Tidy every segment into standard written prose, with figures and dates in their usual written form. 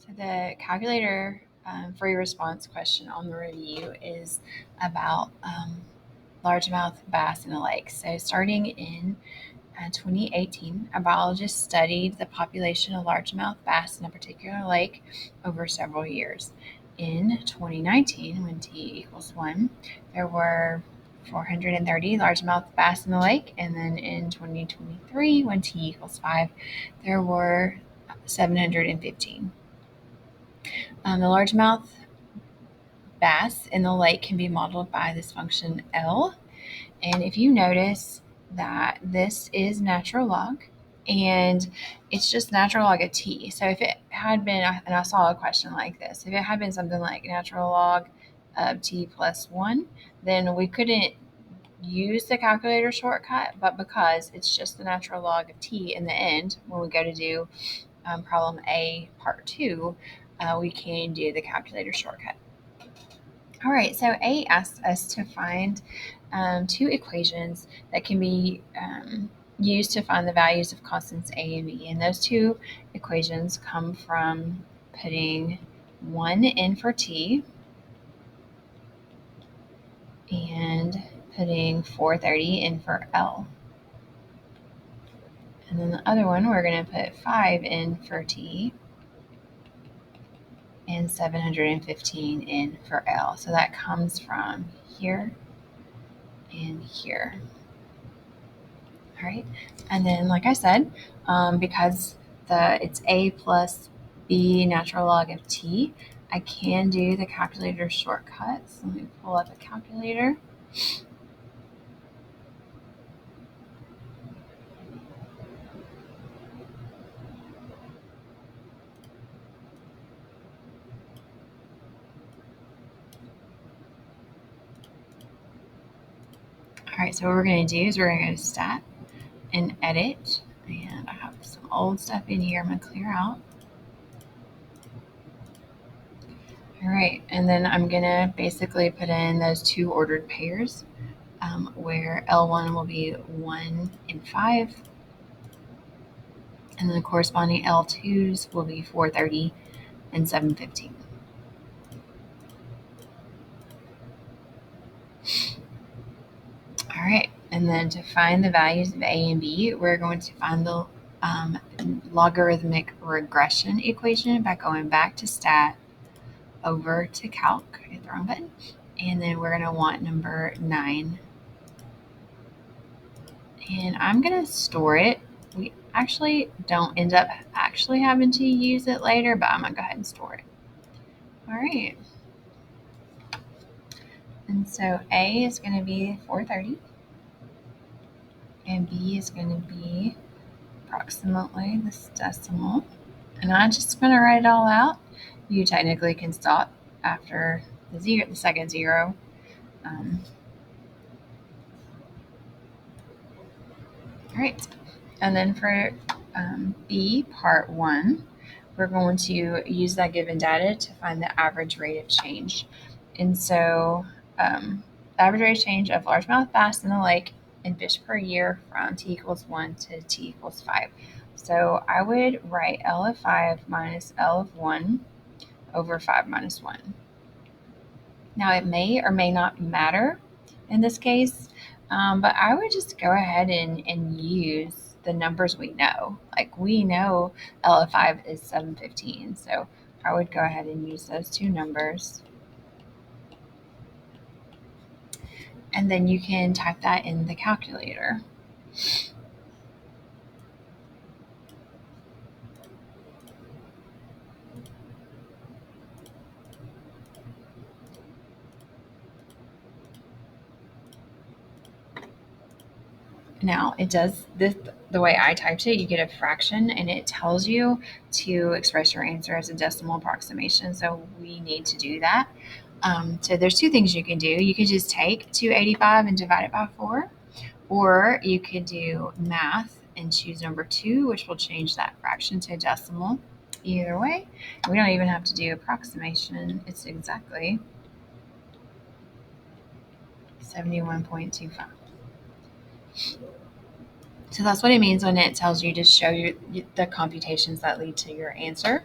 So the calculator free response question on the review is about largemouth bass in a lake. So starting in 2018, a biologist studied the population of largemouth bass in a particular lake over several years. In 2019, when t equals 1, there were 430 largemouth bass in the lake, and then in 2023, when t equals 5, there were 715. The largemouth bass in the lake can be modeled by this function L. And if you notice that this is natural log, and it's just natural log of t. So if it had been, and I saw a question like this, if it had been something like natural log of t plus 1, then we couldn't use the calculator shortcut, but because it's just the natural log of t in the end, when we go to do problem A, part 2, we can do the calculator shortcut. All right, so A asks us to find two equations that can be used to find the values of constants A and B. And those two equations come from putting 1 in for T and putting 430 in for L. And then the other one, we're going to put 5 in for T and 715 in for L. So that comes from here and here. All right, and then like I said, because it's A plus B natural log of t, I can do the calculator shortcut. So let me pull up a calculator. All right, so what we're going to do is we're going to go to Stat and Edit, and I have some old stuff in here I'm going to clear out. All right, and then I'm going to basically put in those two ordered pairs where L1 will be 1 and 5, and then the corresponding L2s will be 430 and 715. All right, and then to find the values of A and B, we're going to find the logarithmic regression equation by going back to Stat, over to Calc, hit the wrong button, and then we're going to want number 9. And I'm going to store it. We actually don't end up actually having to use it later, but I'm going to go ahead and store it. All right. And so A is going to be 430, and B is going to be approximately this decimal. And I'm just going to write it all out. You technically can stop after the second zero. All right. And then for B, part 1, we're going to use that given data to find the average rate of change. And so the average rate of change of largemouth bass in the lake in fish per year from t equals 1 to t equals 5. So I would write L of 5 minus L of 1 over 5 minus 1. Now it may or may not matter in this case, but I would just go ahead and use the numbers we know. Like we know L of 5 is 715, so I would go ahead and use those two numbers. And then you can type that in the calculator. Now it does this the way I typed it. You get a fraction, and it tells you to express your answer as a decimal approximation. So we need to do that. So there's two things you can do. You could just take 285 and divide it by 4, or you could do math and choose number 2, which will change that fraction to a decimal. Either way, we don't even have to do approximation. It's exactly 71.25. So that's what it means when it tells you to show the computations that lead to your answer.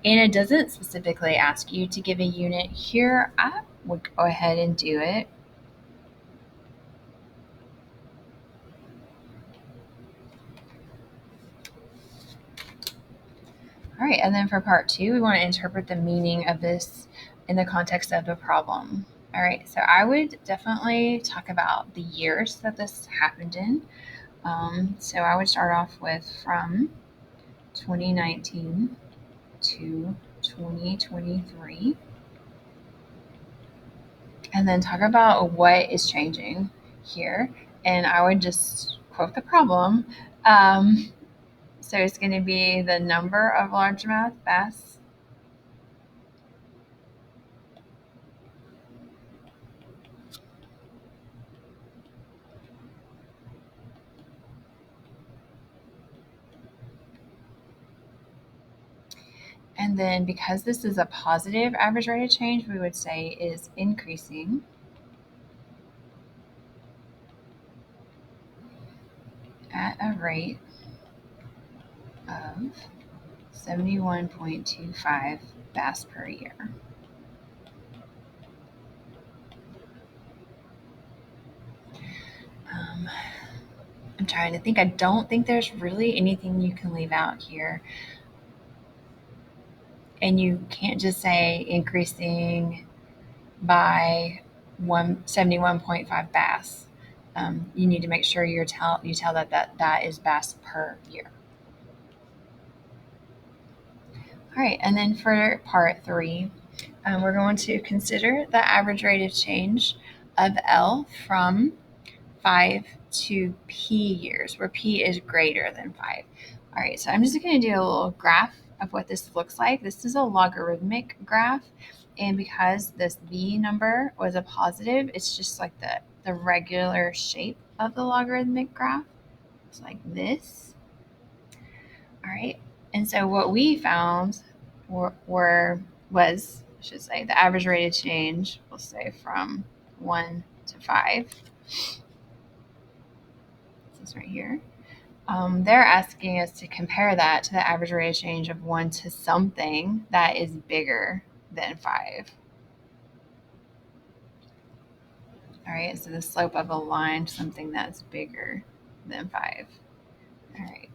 And it doesn't specifically ask you to give a unit. Here, I would go ahead and do it. All right, and then for part 2, we want to interpret the meaning of this in the context of the problem. All right, so I would definitely talk about the years that this happened in. So I would start off with from 2019 to 2023, and then talk about what is changing here. And I would just quote the problem. So it's going to be the number of largemouth bass, and then because this is a positive average rate of change, we would say is increasing at a rate of 71.25 bass per year. I'm trying to think. I don't think there's really anything you can leave out here. And you can't just say increasing by 171.5 bass. You need to make sure you tell that is bass per year. All right, and then for part 3, we're going to consider the average rate of change of L from 5 to P years, where P is greater than 5. All right, so I'm just going to do a little graph of what this looks like. This is a logarithmic graph, and because this V number was a positive, it's just like the regular shape of the logarithmic graph. It's like this. All right, and so what we found was, I should say, the average rate of change, we'll say from 1 to 5. This is right here. They're asking us to compare that to the average rate of change of 1 to something that is bigger than 5. All right, so the slope of a line, something that's bigger than 5. All right.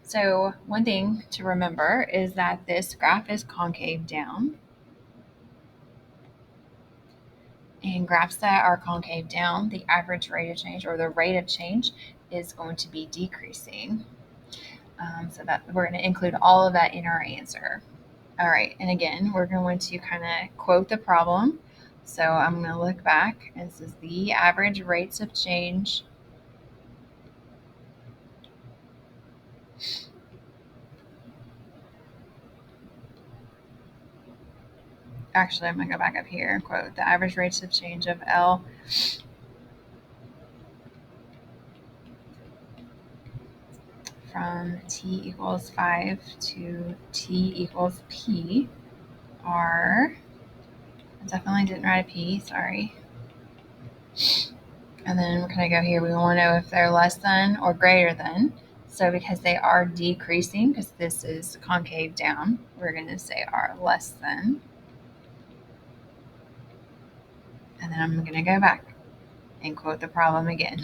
So one thing to remember is that this graph is concave down. And graphs that are concave down, the average rate of change or the rate of change is going to be decreasing. So that we're going to include all of that in our answer. All right, and again, we're going to kind of quote the problem. So I'm going to look back, and this is the average rates of change actually, I'm going to go back up here and quote the average rates of change of L from T equals 5 to T equals P are, I definitely didn't write a P, sorry. And then we're going to go here. We want to know if they're less than or greater than. So because they are decreasing, because this is concave down, we're going to say are less than. And then I'm going to go back and quote the problem again.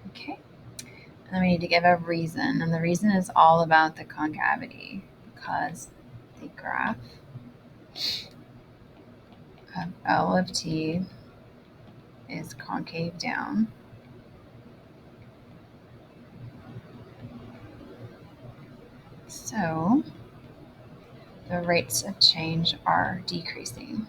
Okay. And then we need to give a reason. And the reason is all about the concavity, because the graph of L of T is concave down. So the rates of change are decreasing.